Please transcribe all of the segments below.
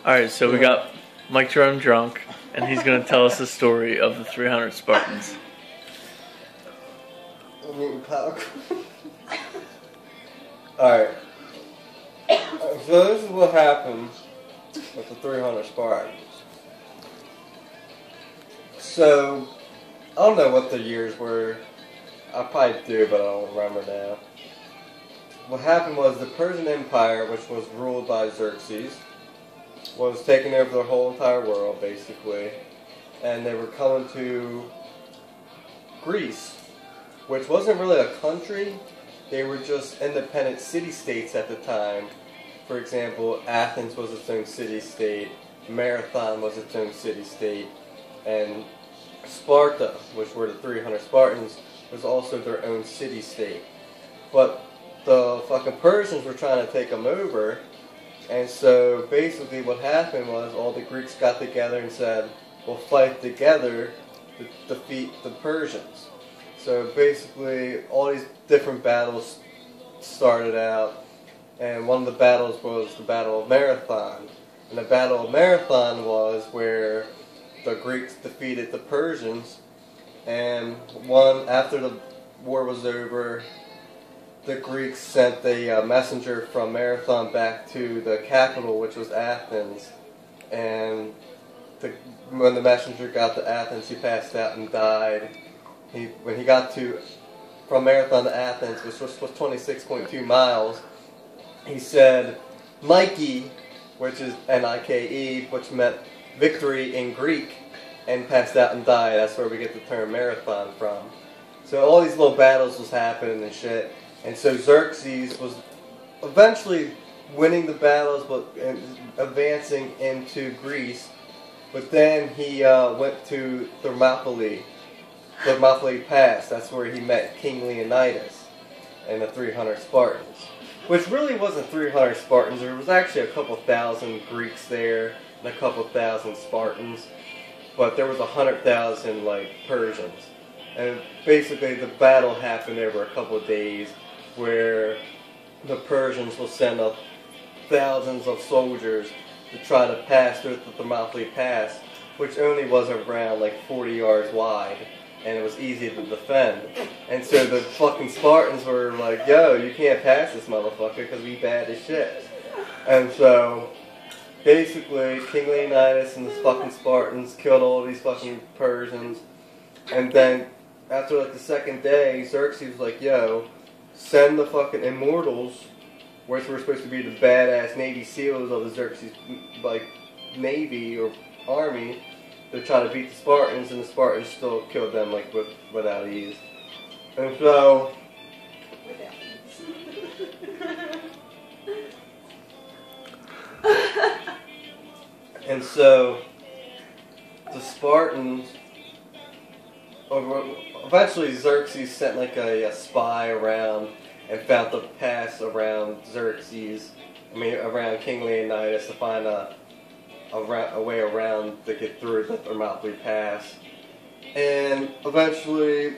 Alright, so we got Mike Jerome drunk, and he's going to tell us the story of the 300 Spartans. Alright. So this is what happened with the 300 Spartans. So, I don't know what the years were. I probably do, but I don't remember now. What happened was the Persian Empire, which was ruled by Xerxes, was taking over the whole entire world, basically. And they were coming to Greece, which wasn't really a country. They were just independent city-states at the time. For example, Athens was its own city-state, Marathon was its own city-state, and Sparta, which were the 300 Spartans, was also their own city-state. But the fucking Persians were trying to take them over, and so basically what happened was all the Greeks got together and said, we'll fight together to defeat the Persians. So basically all these different battles started out, and one of the battles was the Battle of Marathon. And the Battle of Marathon was where the Greeks defeated the Persians, and after the war was over, the Greeks sent a messenger from Marathon back to the capital, which was Athens, and when the messenger got to Athens, he passed out and died. When he got from Marathon to Athens, which was 26.2 miles, he said, Nike, which is Nike, which meant victory in Greek, and passed out and died. That's where we get the term marathon from. So all these little battles was happening and shit. And so Xerxes was eventually winning the battles, but advancing into Greece. But then he went to Thermopylae Pass. That's where he met King Leonidas and the 300 Spartans. Which really wasn't 300 Spartans. There was actually a couple thousand Greeks there and a couple thousand Spartans. But there was 100,000 Persians. And basically the battle happened over a couple of days, where the Persians will send up thousands of soldiers to try to pass through the Thermopylae Pass, which only was around 40 yards wide, and it was easy to defend. And so the fucking Spartans were like, yo, you can't pass this motherfucker because we bad as shit. And so basically King Leonidas and the fucking Spartans killed all these fucking Persians, and then after the second day, Xerxes was like, yo, send the fucking immortals, which were supposed to be the badass Navy SEALs of the Xerxes, Navy or Army, to try to beat the Spartans, and the Spartans still killed them, without ease. And so, the Spartans, eventually Xerxes sent a spy around and found the pass around around King Leonidas, to find a way around to get through the Thermopylae Pass. And eventually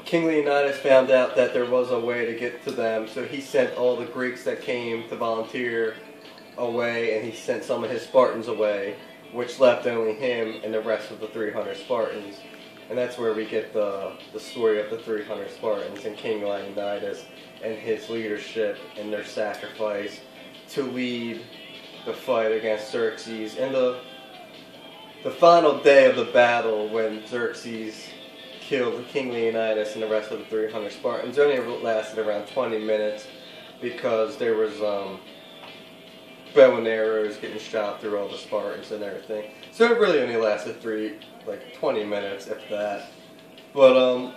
King Leonidas found out that there was a way to get to them, so he sent all the Greeks that came to volunteer away, and he sent some of his Spartans away, which left only him and the rest of the 300 Spartans. And that's where we get the story of the 300 Spartans and King Leonidas and his leadership and their sacrifice to lead the fight against Xerxes. And the final day of the battle, when Xerxes killed King Leonidas and the rest of the 300 Spartans, only lasted around 20 minutes, because there was bow and arrows getting shot through all the Spartans and everything. So it really only lasted 20 minutes, if that. But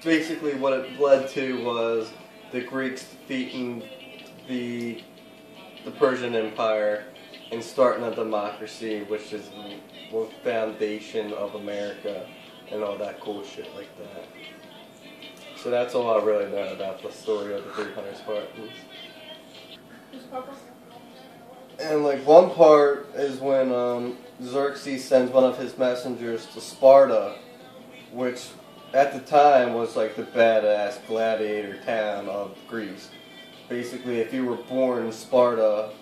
basically what it led to was the Greeks defeating the Persian Empire and starting a democracy, which is the foundation of America and all that cool shit like that. So that's all I really know about the story of the 300 Spartans. And one part is when Xerxes sends one of his messengers to Sparta, which at the time was the badass gladiator town of Greece. Basically, if you were born in Sparta,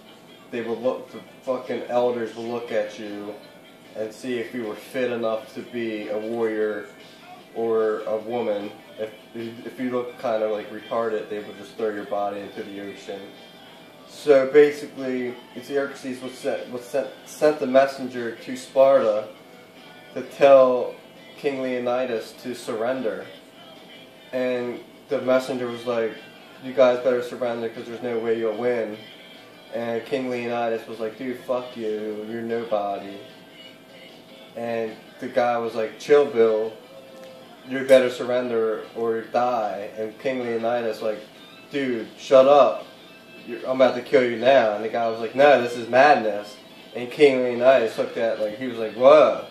they would look, the fucking elders would look at you and see if you were fit enough to be a warrior or a woman. If you look kind of like retarded, they would just throw your body into the ocean. So basically, Xerxes sent the messenger to Sparta to tell King Leonidas to surrender. And the messenger was like, you guys better surrender because there's no way you'll win. And King Leonidas was like, dude, fuck you, you're nobody. And the guy was like, chill, Bill, you better surrender or die. And King Leonidas like, dude, shut up, I'm about to kill you now. And the guy was like, no, this is madness. And King Leonidas looked at, like, he was like, whoa,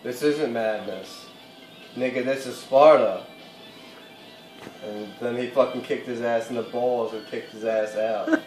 this isn't madness, nigga, this is Sparta. And then he fucking kicked his ass in the balls and kicked his ass out.